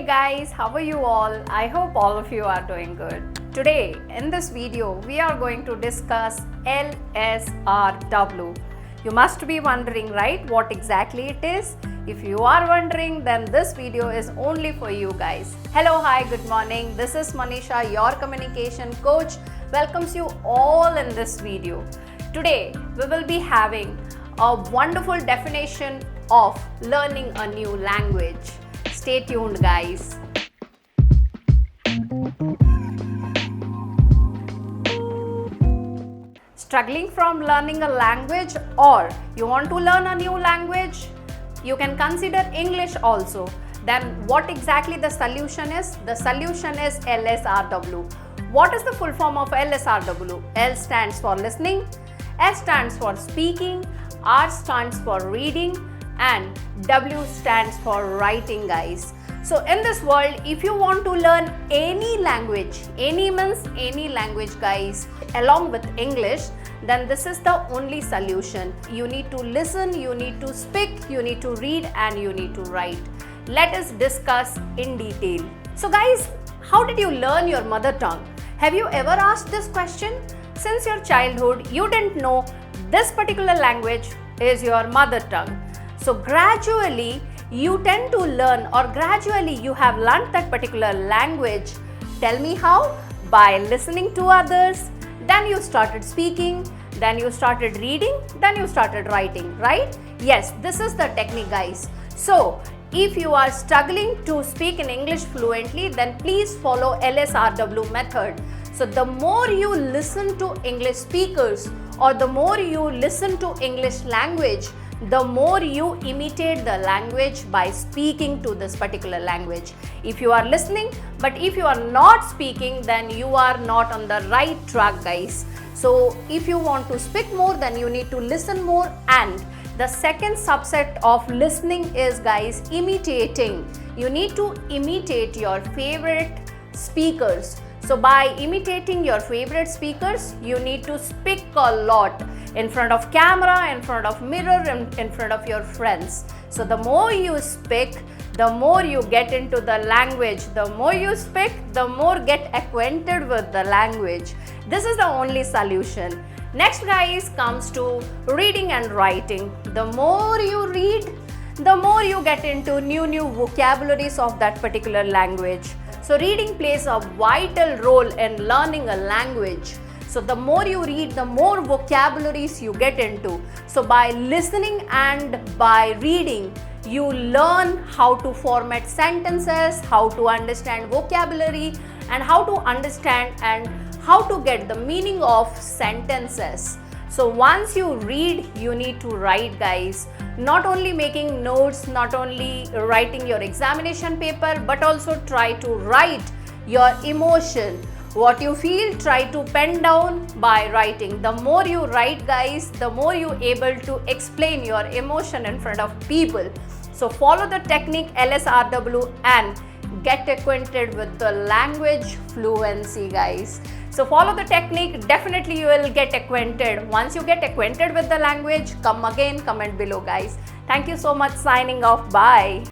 guys, how are you all? I hope all of you are doing good. Today in this video we are going to discuss L.S.R.W. You must be wondering, right, what exactly it is? If you are wondering, then this video is only for you guys. Hello, hi, good morning. This is Manisha, your communication coach. Welcomes you all in this video. Today we will be having a wonderful definition of learning a new language. Stay tuned, guys. Struggling from learning a language, or you want to learn a new language? You can consider English also. Then what exactly the solution is? The solution is L.S.R.W. What is the full form of L.S.R.W? L stands for listening, S stands for speaking, R stands for reading, and W stands for writing, guys. So in this world, if you want to learn any language, any means any language, guys, along with English, then this is the only solution. You need to listen, you need to speak, you need to read, and you need to write. Let us discuss in detail. So guys, how did you learn your mother tongue? Have you ever asked this question? Since your childhood, you didn't know this particular language is your mother tongue. So gradually you tend to learn, or gradually you have learned that particular language. Tell me how? By listening to others, then you started speaking, then you started reading, then you started writing, right? Yes, this is the technique, guys. So if you are struggling to speak in English fluently, then please follow L.S.R.W method. So the more you listen to English speakers, or the more you listen to English language, the more you imitate the language by speaking to this particular language. If you are listening, but if you are not speaking, then you are not on the right track, guys. So if you want to speak more, then you need to listen more. And the second subset of listening is, guys, imitating. You need to imitate your favorite speakers. So by imitating your favorite speakers, you need to speak a lot in front of camera, in front of mirror, in front of your friends. So the more you speak, the more you get into the language. The more you speak, the more get acquainted with the language. This is the only solution. Next, guys, comes to reading and writing. The more you read, the more you get into new vocabularies of that particular language. So reading plays a vital role in learning a language. So the more you read, the more vocabularies you get into. So by listening and by reading, you learn how to format sentences, how to understand vocabulary, and how to understand and how to get the meaning of sentences. So once you read, you need to write, guys. Not only making notes, not only writing your examination paper, but also try to write your emotion. What you feel, try to pen down by writing. The more you write, guys, the more you're able to explain your emotion in front of people. So follow the technique L.S.R.W and get acquainted with the language fluency, guys. So follow the technique, definitely you will get acquainted. Once you get acquainted with the language, come again, comment below, guys. Thank you so much, signing off, bye.